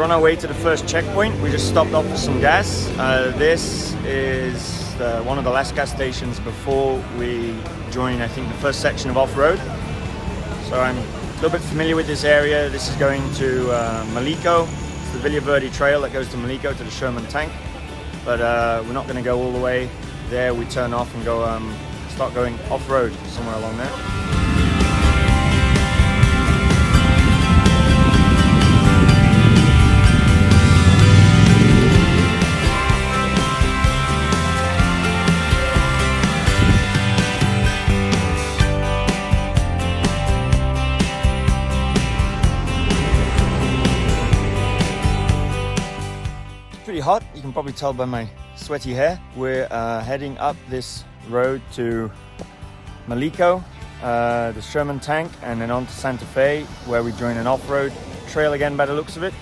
on our way to the first checkpoint. We just stopped off for some gas. This is one of the last gas stations before we join, I think, the first section of off-road. So I'm a little bit familiar with this area. This is going to Maliko. It's the Villa Verde trail that goes to Maliko, to the Sherman tank. But we're not going to go all the way there. We turn off and go start going off-road somewhere along there. Pretty hot, you can probably tell by my sweaty hair. We're heading up this road to Maliko, the Sherman tank, and then on to Santa Fe, where we join an off-road trail again by the looks of it.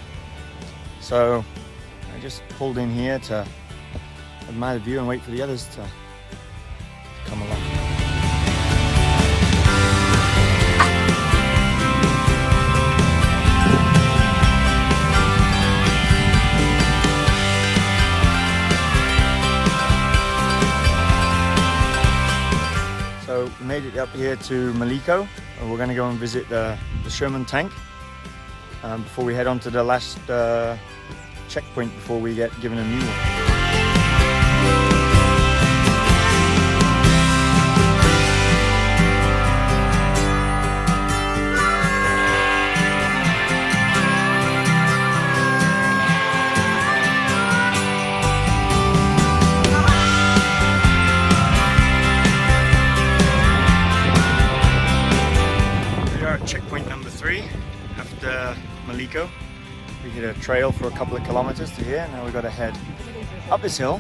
So I just pulled in here to admire the view and wait for the others to come along. So we made it up here to Maliko. We're going to go and visit the Sherman tank before we head on to the last checkpoint before we get given a new one. Checkpoint number 3 after Maliko. We hit a trail for a couple of kilometers to here. Now we've got to head up this hill,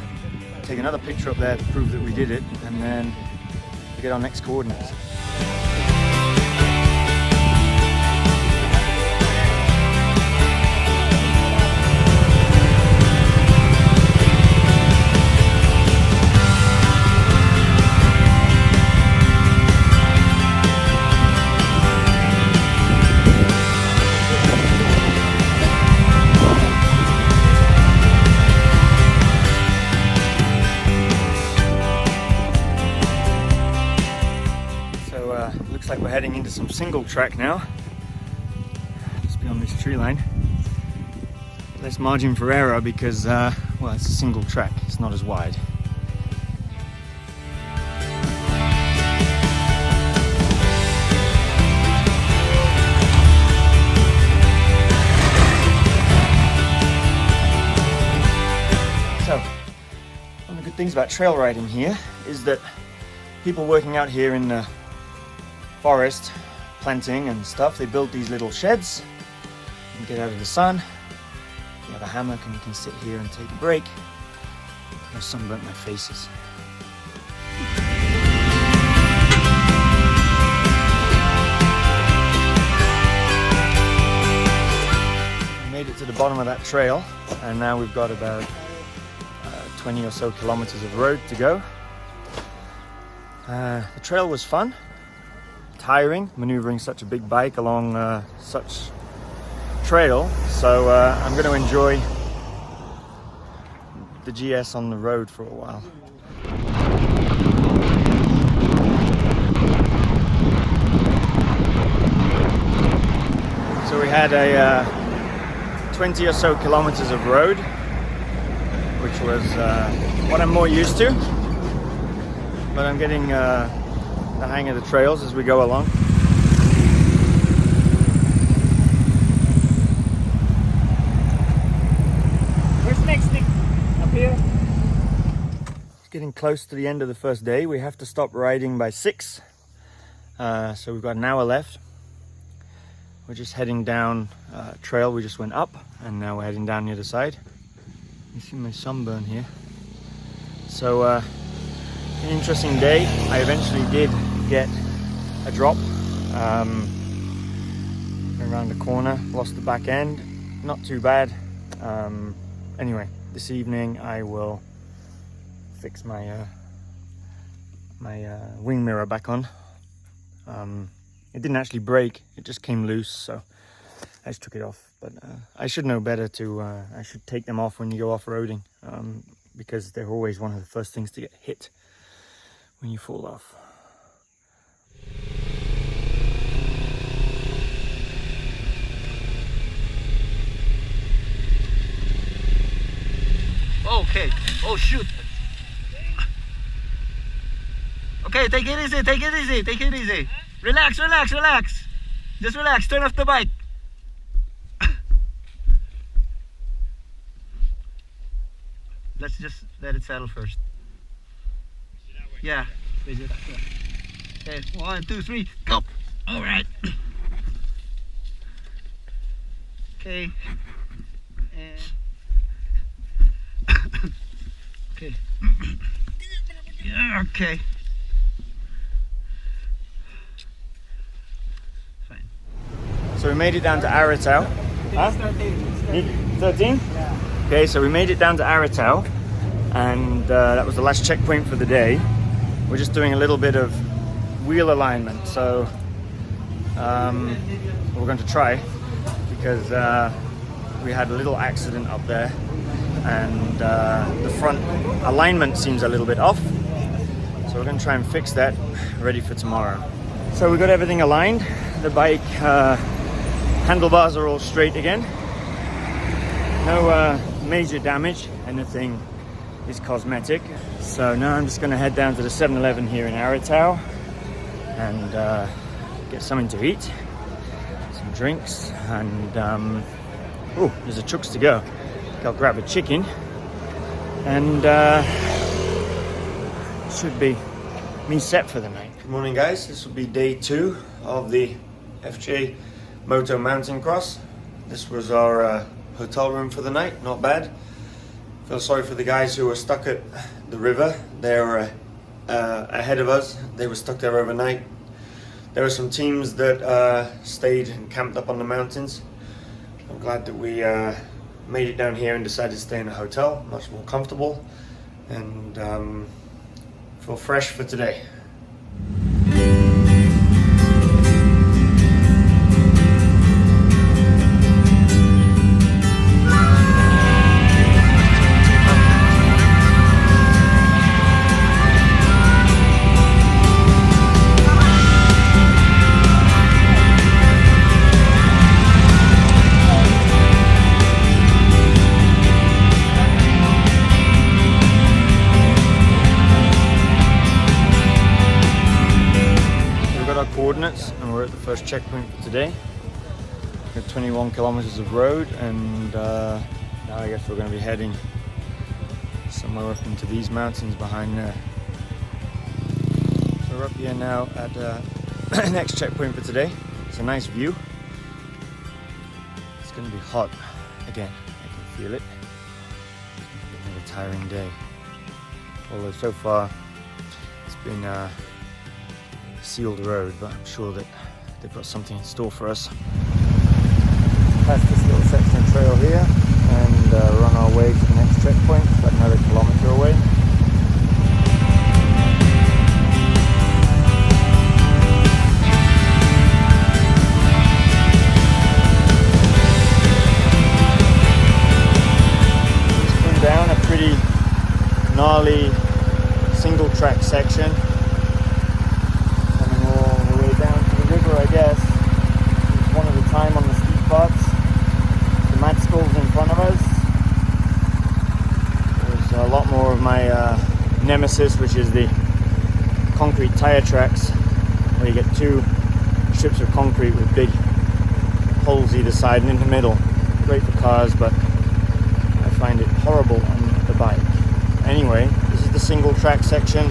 take another picture up there to prove that we did it, and then we get our next coordinates. Looks like we're heading into some single track now, just beyond this tree line. Less margin for error because, well, it's a single track, it's not as wide. So, one of the good things about trail riding here is that people working out here in the forest, planting and stuff, they build these little sheds and get out of the sun. You have a hammock and you can sit here and take a break. I've sunburnt my faces. We made it to the bottom of that trail and now we've got about 20 or so kilometers of road to go. The trail was fun. Tiring, maneuvering such a big bike along such trail, so I'm going to enjoy the GS on the road for a while. So we had a 20 or so kilometers of road, which was what I'm more used to, but I'm getting the hang of the trails as we go along. Where's next thing? Up here? It's getting close to the end of the first day. We have to stop riding by 6. So we've got an hour left. We're just heading down a trail we just went up, and now we're heading down the other side. You see my sunburn here. So an interesting day. I eventually did get a drop around the corner, lost the back end, not too bad. Anyway, this evening I will fix my wing mirror back on. It didn't actually break, it just came loose, so I just took it off, but I should know better to, I should take them off when you go off-roading, because they're always one of the first things to get hit when you fall off. Okay. Oh shoot. Okay, take it easy, take it easy, take it easy. Relax, relax, relax. Just relax, turn off the bike. Let's just let it settle first. Yeah. Okay, 1, 2, 3, go. All right. Okay. And okay. Yeah, okay. Fine. So we made it down to Aratau. Huh? 13? Yeah. Okay, so we made it down to Aratau, and that was the last checkpoint for the day. We're just doing a little bit of wheel alignment, so we're going to try, because we had a little accident up there, and the front alignment seems a little bit off, so we're going to try and fix that, ready for tomorrow. So we got everything aligned. The bike handlebars are all straight again. No major damage, anything is cosmetic. So now I'm just going to head down to the 7-Eleven here in Aratau and get something to eat, some drinks, and oh, there's a Chucks to go. I'll grab a chicken, and should be me set for the night. Good morning, guys. This will be day 2 of the FJ Moto Mountaincross. This was our hotel room for the night. Not bad. Feel sorry for the guys who were stuck at the river. They were ahead of us. They were stuck there overnight. There were some teams that stayed and camped up on the mountains. I'm glad that we made it down here and decided to stay in a hotel, much more comfortable, and feel fresh for today. Coordinates, and we're at the first checkpoint for today. We've got 21 kilometers of road, and now I guess we're going to be heading somewhere up into these mountains behind there. So we're up here now at the next checkpoint for today. It's a nice view. It's going to be hot again, I can feel it. It's going to be another tiring day, although so far it's been sealed road, but I'm sure that they've got something in store for us. Past this little section of trail here, and we're on our way to the next checkpoint, about another kilometer away. Just came down a pretty gnarly single track section. I guess it's one at a time on the steep parts. The mat skulls in front of us. There's a lot more of my nemesis, which is the concrete tire tracks, where you get 2 strips of concrete with big holes either side and in the middle. Great for cars, but I find it horrible on the bike. Anyway, this is the single track section.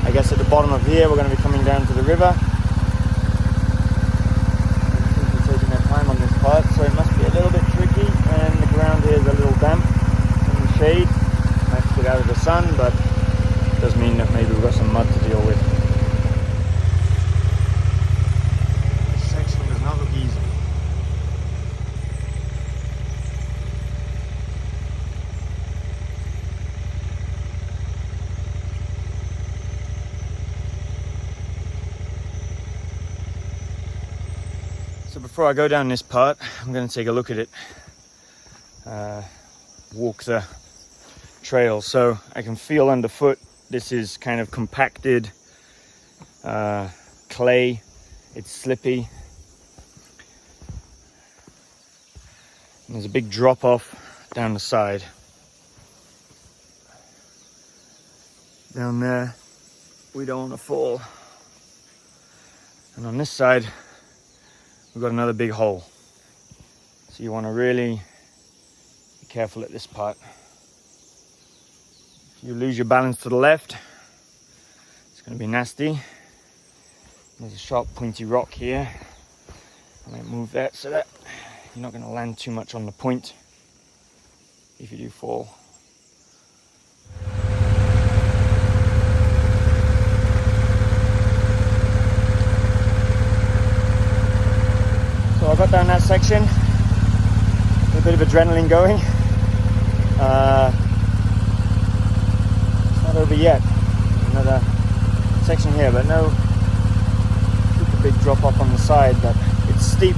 I guess at the bottom of here we're going to be coming down to the river. So it must be a little bit tricky, and the ground here is a little damp in the shade. I have to get out of the sun, but it does mean that maybe we've got some mud to deal with. This section does not look easy. So So before I go down this part, I'm going to take a look at it, walk the trail, so I can feel underfoot. This is kind of compacted clay. It's slippy. And there's a big drop off down the side. Down there, we don't want to fall. And on this side, we've got another big hole. So you want to really be careful at this part. If you lose your balance to the left, it's going to be nasty. There's a sharp pointy rock here. I might move that so that you're not going to land too much on the point if you do fall. So I got down that section, a bit of adrenaline going. It's not over yet. Another section here, but no super big drop off on the side, but it's steep.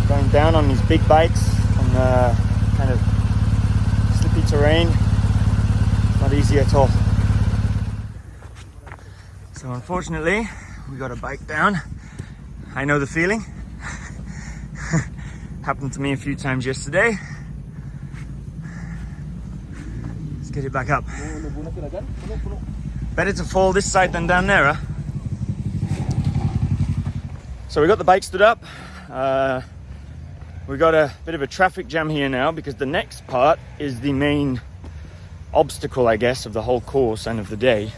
Going down on these big bikes on the kind of slippy terrain, not easy at all. So unfortunately, we got a bike down. I know the feeling. Happened to me a few times yesterday. Let's get it back up. Better to fall this side than down there, huh? So we got the bike stood up. We got a bit of a traffic jam here now because the next part is the main obstacle, I guess, of the whole course and of the day.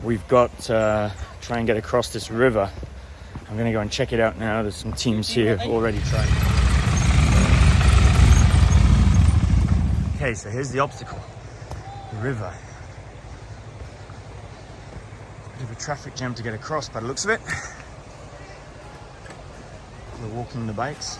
We've got to try and get across this river. I'm going to go and check it out now. There's some teams here already trying. Okay, so here's the obstacle, the river. Bit of a traffic jam to get across by the looks of it. We're walking the bikes.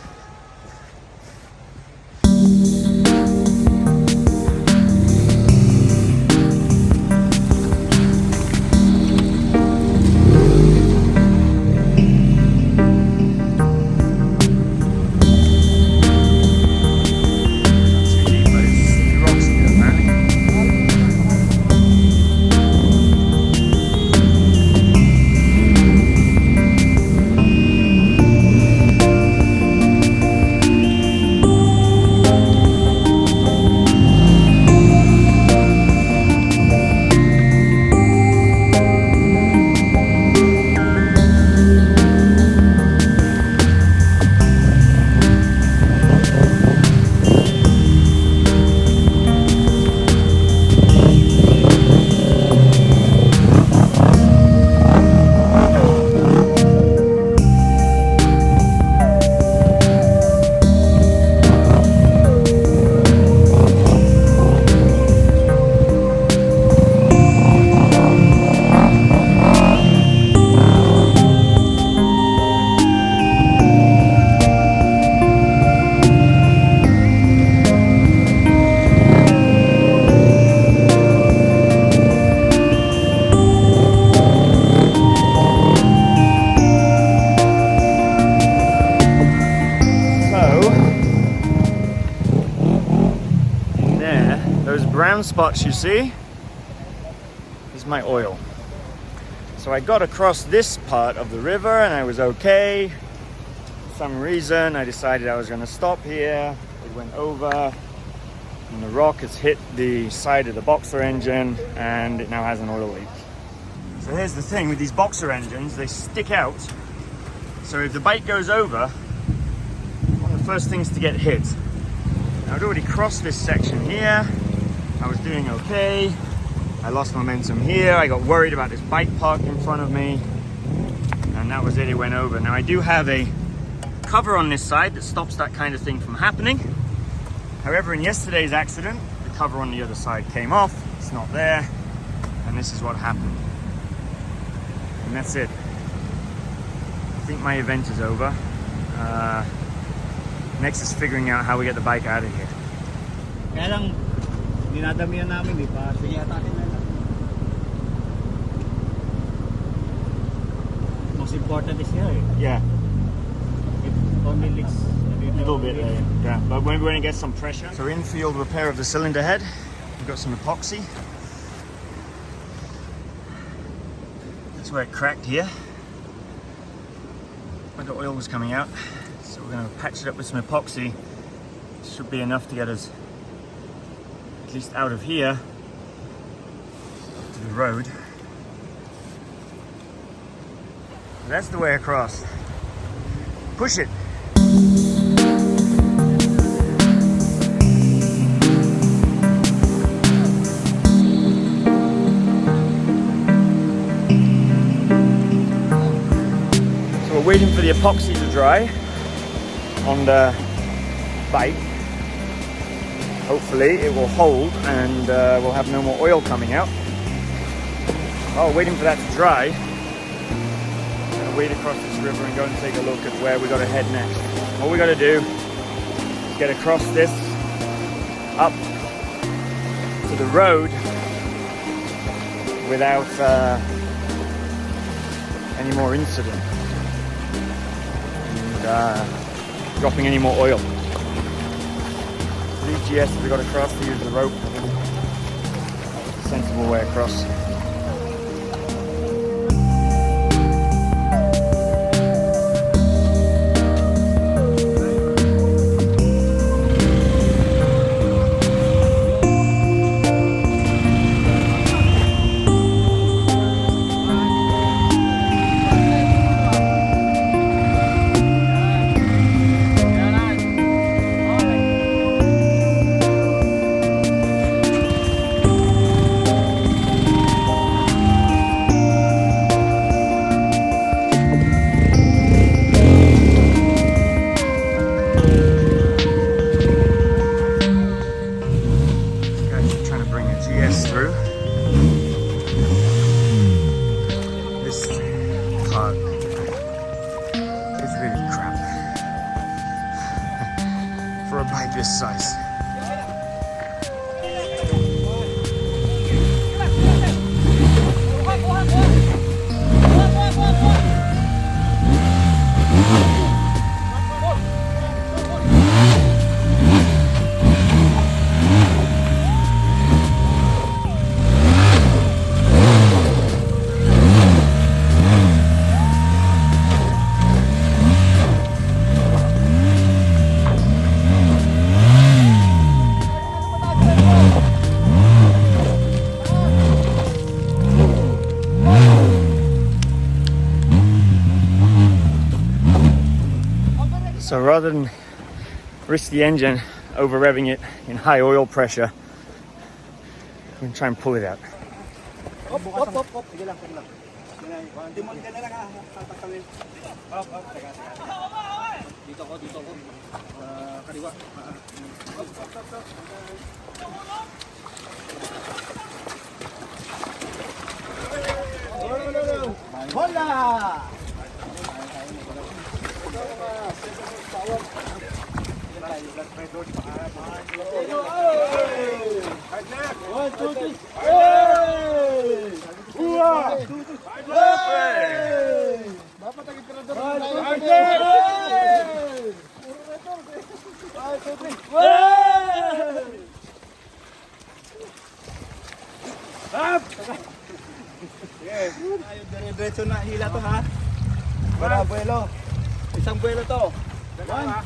Brown spots you see is my oil. So I got across this part of the river and I was okay. For some reason I decided I was going to stop here. It went over and the rock has hit the side of the boxer engine and it now has an oil leak. So here's the thing with these boxer engines, they stick out. So if the bike goes over, one of the first things to get hit. Now I'd already crossed this section here. I was doing okay. I lost momentum here. I got worried about this bike parked in front of me. And that was it, it went over. Now I do have a cover on this side that stops that kind of thing from happening. However, in yesterday's accident, the cover on the other side came off. It's not there. And this is what happened. And that's it. I think my event is over. Next is figuring out how we get the bike out of here. Kaya lang, dinadamihan namin, di pa? Sige, atakin na lang. Mas important important is here. Yeah, It only leaks a little bit there. Yeah, but when we're going to get some pressure. So in-field repair of the cylinder head. We've got some epoxy. That's where it cracked here, where the oil was coming out. So we're going to patch it up with some epoxy. Should be enough to get us at least out of here to the road. That's the way across. Push it. So we're waiting for the epoxy to dry on the bike. Hopefully it will hold and we'll have no more oil coming out. While waiting for that to dry, I'm gonna wade across this river and go and take a look at where we got to head next. All we got to do is get across this up to the road without any more incident and dropping any more oil. 3 GS we got across to use the rope. That's a sensible way across. For a bike this size. So rather than risk the engine over revving it in high oil pressure, I'm going to try and pull it out. Op. Sige lang, sige lang. Timon ka na lang ha. Tatakawin. Op. Teka. Dito ko. Kaliwa. Op. No. Hola! Diretso na hila to ha. Para buelo. Isang buelo to. One. Ha?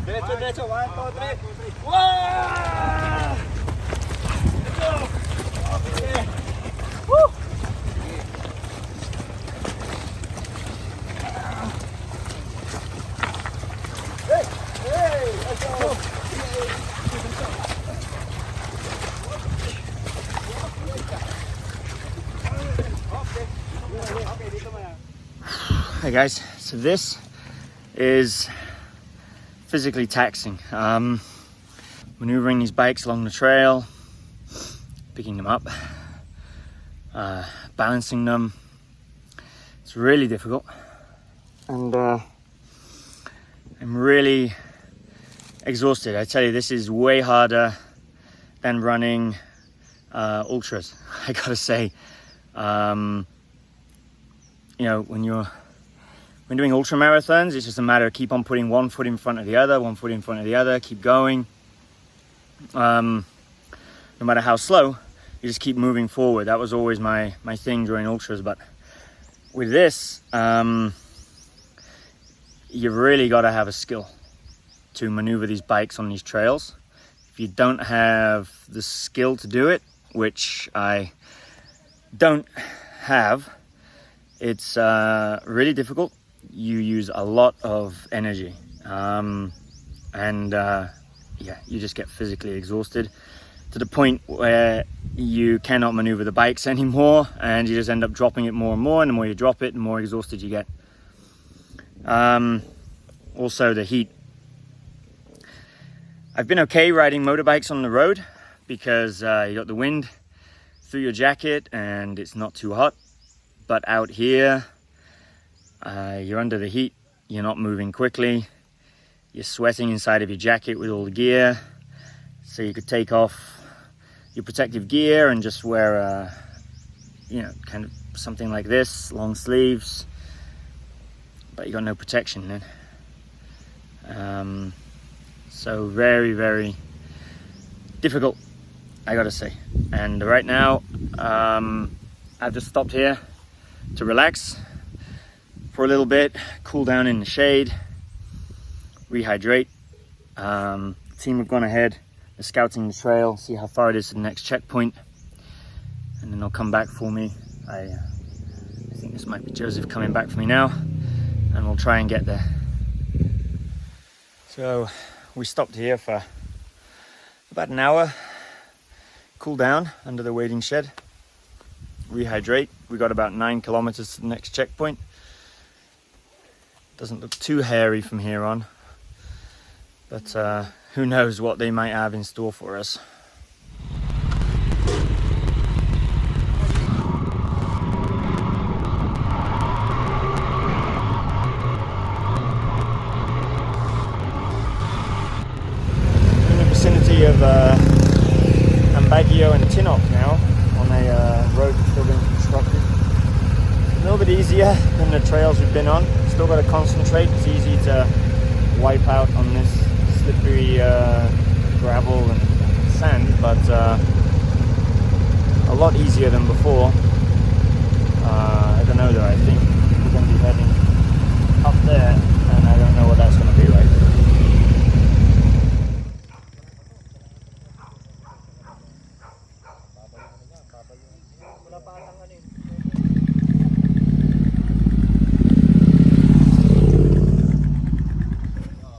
Diretso. 1, 2, 3. Wow! Let's go. Okay. Woo! Hey, let's go. Hey guys, so this is physically taxing. Maneuvering these bikes along the trail, picking them up, balancing them. It's really difficult, and I'm really exhausted. I tell you, this is way harder than running ultras. I gotta say, you know, when you're when doing ultra marathons, it's just a matter of keep on putting one foot in front of the other, one foot in front of the other, keep going. No matter how slow, you just keep moving forward. That was always my thing during ultras. But with this, you really got to have a skill to maneuver these bikes on these trails. If you don't have the skill to do it, which I don't have, it's really difficult. You use a lot of energy, yeah, you just get physically exhausted to the point where you cannot maneuver the bikes anymore, and you just end up dropping it more and more, and the more you drop it, the more exhausted you get. Also the heat. I've been okay riding motorbikes on the road because you got the wind through your jacket and it's not too hot. But out here, you're under the heat, you're not moving quickly, you're sweating inside of your jacket with all the gear. So you could take off your protective gear and just wear kind of something like this, long sleeves, but you got no protection then. So very, very difficult, I gotta say. And right now, I've just stopped here to relax for a little bit, cool down in the shade, rehydrate. The team have gone ahead, they're scouting the trail, see how far it is to the next checkpoint, and then they'll come back for me. I think this might be Joseph coming back for me now, and we'll try and get there. So we stopped here for about an hour, cool down under the waiting shed, rehydrate. We got about 9 kilometers to the next checkpoint. Doesn't look too hairy from here on, but who knows what they might have in store for us. In the vicinity of Alviera and Tinoc now, on a road that's still being constructed. A little bit easier than the trails we've been on. Still got to concentrate. It's easy to wipe out on this slippery gravel and sand, but a lot easier than before. I don't know though, I think we're going to be heading up there, and I don't know what that's going to be like.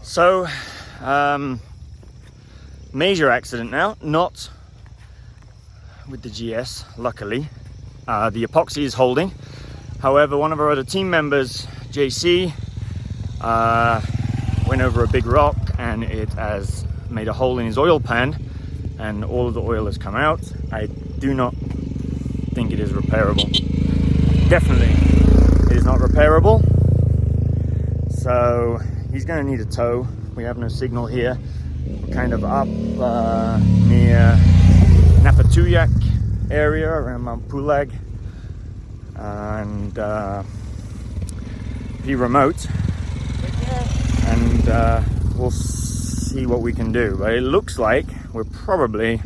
So, major accident now, not with the GS, luckily. The epoxy is holding. However, one of our other team members, JC, went over a big rock and it has made a hole in his oil pan and all of the oil has come out. I do not think it is repairable. Definitely, it is not repairable. So, he's going to need a tow. We have no signal here. We're kind of up near Napatuyak area around Mount Pulag, and be remote, and we'll see what we can do. But it looks like we're probably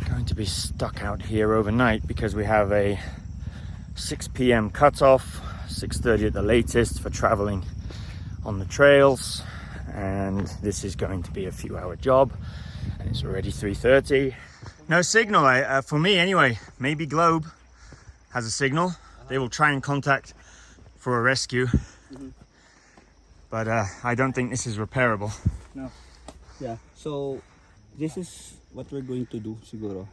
going to be stuck out here overnight because we have a 6 p.m. cutoff, 6:30 at the latest for traveling on the trails, and this is going to be a few-hour job, and it's already 3:30. No signal, for me anyway. Maybe Globe has a signal. They will try and contact for a rescue, but I don't think this is repairable. No. Yeah, so this is what we're going to do siguro.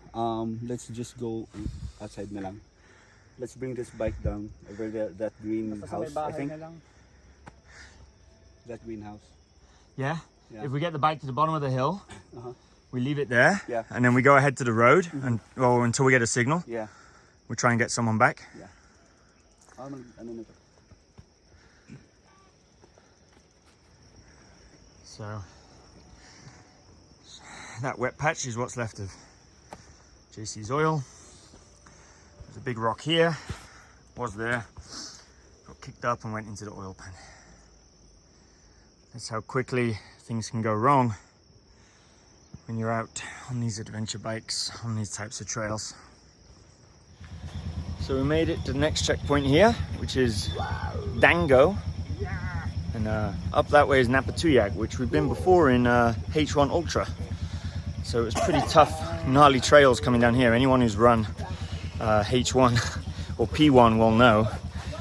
Let's just go outside na lang. Let's bring this bike down over there, that greenhouse, I think. That greenhouse. Yeah? Yeah. If we get the bike to the bottom of the hill, we leave it there, Yeah. and then we go ahead to the road, and until we get a signal, Yeah. we try and get someone back. Yeah. Ano na to? So that wet patch is what's left of JC's oil. There's a big rock here, was there, got kicked up and went into the oil pan. That's how quickly things can go wrong when you're out on these adventure bikes, on these types of trails. So we made it to the next checkpoint here, which is Dango. And up that way is Napatuyak, which we've been before in H1 Ultra. So it was pretty tough, gnarly trails coming down here. Anyone who's run H1 or P1 will know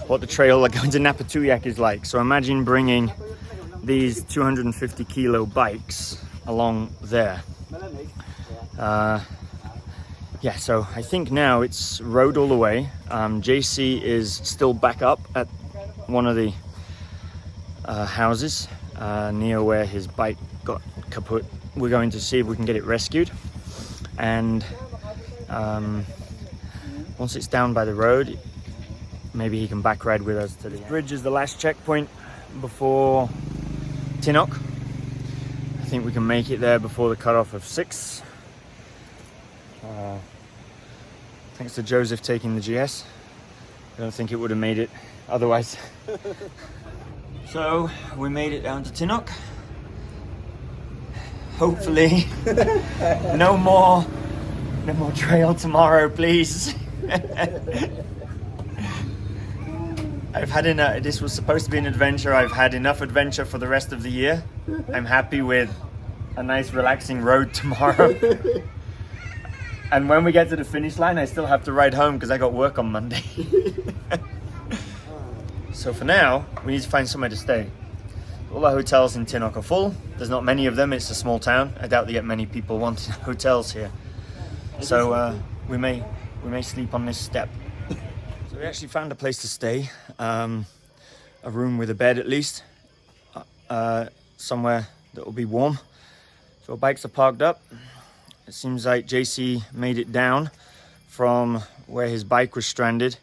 what the trail like going to Napatuyak is like. So imagine bringing these 250 kilo bikes along there. Yeah, so I think now it's road all the way. JC is still back up at one of the houses near where his bike got kaput. We're going to see if we can get it rescued, and once it's down by the road, maybe he can back ride with us to the bridge. Is the last checkpoint before Tinoc. I think we can make it there before the cutoff of 6. Thanks to Joseph taking the GS. I don't think it would have made it otherwise. So we made it down to Tinoc. Hopefully, no more trail tomorrow, please. I've had enough. This was supposed to be an adventure. I've had enough adventure for the rest of the year. I'm happy with a nice relaxing road tomorrow. And when we get to the finish line, I still have to ride home because I got work on Monday. So for now, we need to find somewhere to stay. All the hotels in Tinoc are full. There's not many of them. It's a small town. I doubt they get many people wanting hotels here. So we may sleep on this step. So we actually found a place to stay, a room with a bed at least, somewhere that will be warm. So our bikes are parked up. It seems like JC made it down from where his bike was stranded.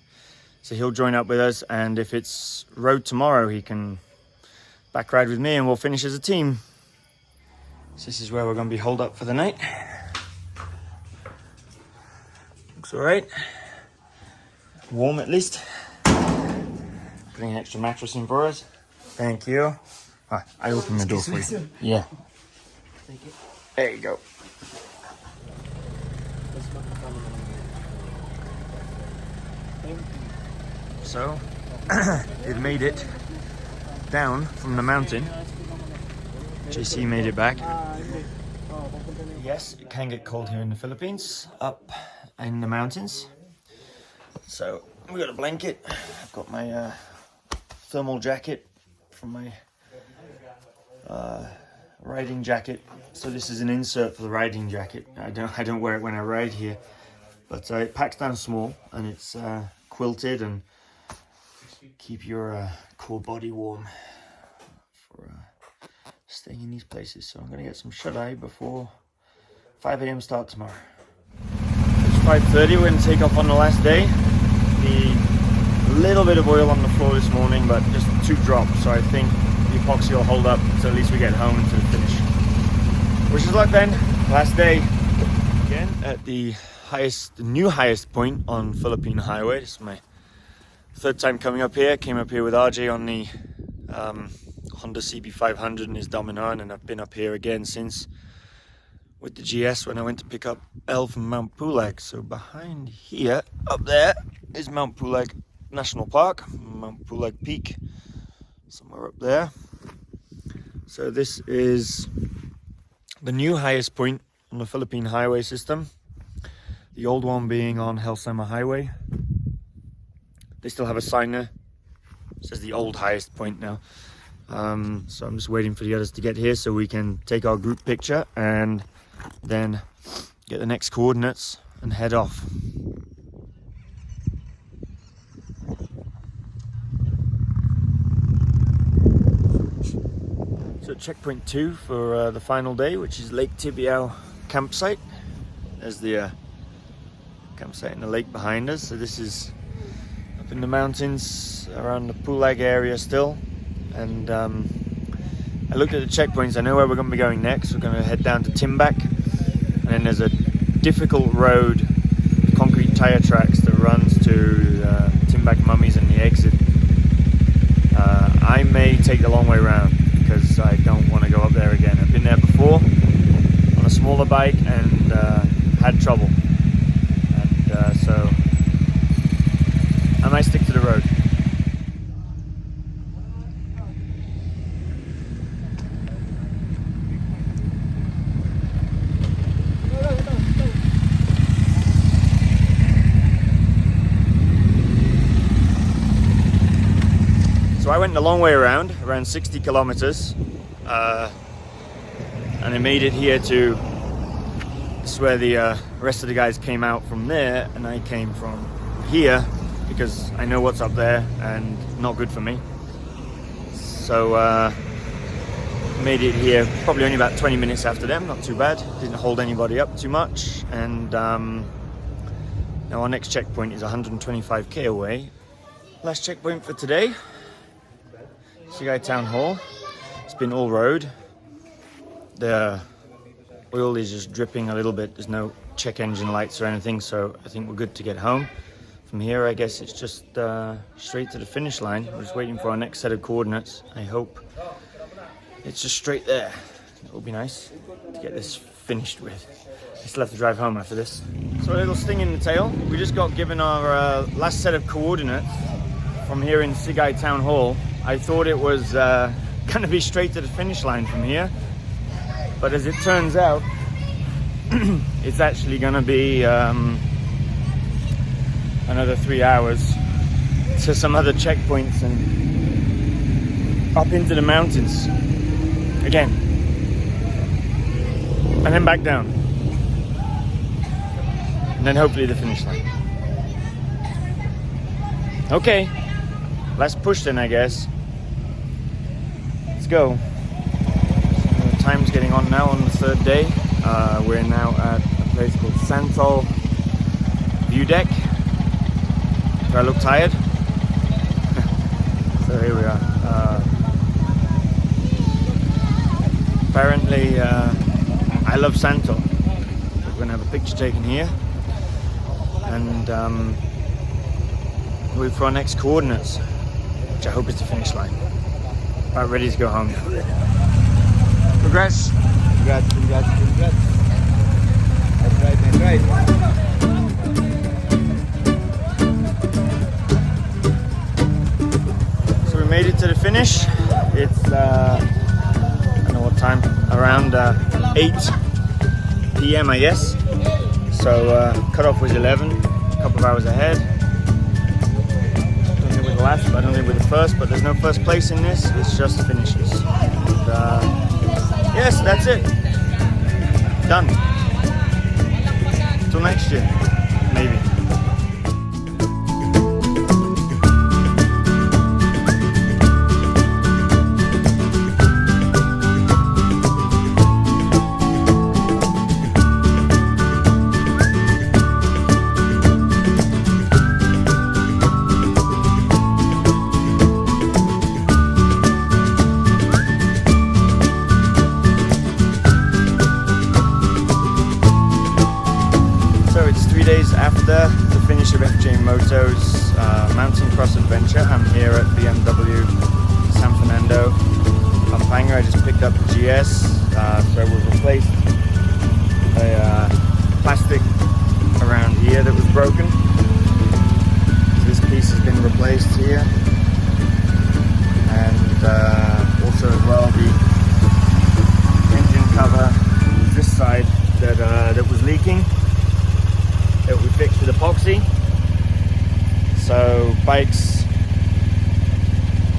So he'll join up with us, and if it's road tomorrow, he can back ride with me and we'll finish as a team. So this is where we're going to be holed up for the night. Looks all right. Warm at least. Putting an extra mattress in for us. Thank you. Ah, I opened the door for you. Yeah. There you go. So, it made it down from the mountain. JC made it back. Yes, it can get cold here in the Philippines, up in the mountains. So we got a blanket. I've got my thermal jacket from my riding jacket. So this is an insert for the riding jacket. I don't wear it when I ride here, but it packs down small and it's quilted and keep your core body warm for staying in these places. So I'm going to get some shut-eye before 5 a.m. start tomorrow. It's 5:30. We're going to take off on the last day. A little bit of oil on the floor this morning, but just 2 drops. So I think the epoxy will hold up so at least we get home to the finish. Wish us luck then. Last day. Again at the new highest point on Philippine Highway. This is my 3rd time coming up here. Came up here with RJ on the Honda CB500 and his Dominar, and I've been up here again since with the GS when I went to pick up Elle from Mount Pulag. So behind here, up there, is Mount Pulag National Park, Mount Pulag Peak, somewhere up there. So this is the new highest point on the Philippine highway system. The old one being on Helsama Highway. They still have a sign there. It says the old highest point now. So I'm just waiting for the others to get here so we can take our group picture and then get the next coordinates and head off. So checkpoint 2 for the final day, which is Lake Tibiao campsite. There's the campsite in the lake behind us. So this is up in the mountains around the Pulag area still. And I looked at the checkpoints. I know where we're going to be going next. We're going to head down to Timbak, and then there's a difficult road, concrete tire tracks that runs to Timbak Mummies and the exit. a long way around because I don't want to go up there again. I've been there before on a smaller bike and had trouble, and so I might stick to the road. So I went a long way around 60 kilometers, and I made it here to, this is where the rest of the guys came out from there, and I came from here because I know what's up there and not good for me. So made it here probably only about 20 minutes after them, not too bad, didn't hold anybody up too much, and now our next checkpoint is 125k away. Last checkpoint for today, Sigai Town Hall. It's been all road. The oil is just dripping a little bit. There's no check engine lights or anything, so I think we're good to get home. From here, I guess it's just straight to the finish line. We're just waiting for our next set of coordinates. I hope it's just straight there. It will be nice to get this finished with. I still have to drive home after this. So a little sting in the tail. We just got given our last set of coordinates from here in Sigai Town Hall. I thought it was going to be straight to the finish line from here, but as it turns out, it's actually going to be another 3 hours to some other checkpoints and up into the mountains again, and then back down, and then hopefully the finish line. Okay, let's push then, I guess. Let's go. So time's getting on now on the third day. We're now at a place called Santol View Deck. Do I look tired? So here we are. Apparently, I love Santol. We're going to have a picture taken here. And wait for our next coordinates, which I hope is the finish line. About ready to go home now. Congrats. Congrats, congrats, congrats. That's right, that's right. So we made it to the finish. It's, I don't know what time, around 8 p.m. I guess. So cutoff was 11, a couple of hours ahead. I don't think we're the last, but I don't think we're the first, but there's no first place in this, it's just finishes. And, yes, that's it. Done. Till next year, maybe. Days after the finish of FJ Moto's Mountaincross adventure, I'm here at BMW San Fernando Pampanga. I just picked up the GS, so we've replaced a plastic around here that was broken. So this piece has been replaced here, and also as well the engine cover this side that was leaking, that we fixed with epoxy. So bike's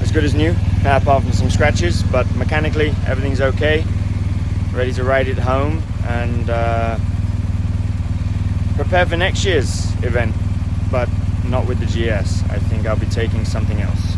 as good as new, apart from some scratches, but mechanically everything's okay. Ready to ride it home and prepare for next year's event, but not with the GS. I think I'll be taking something else.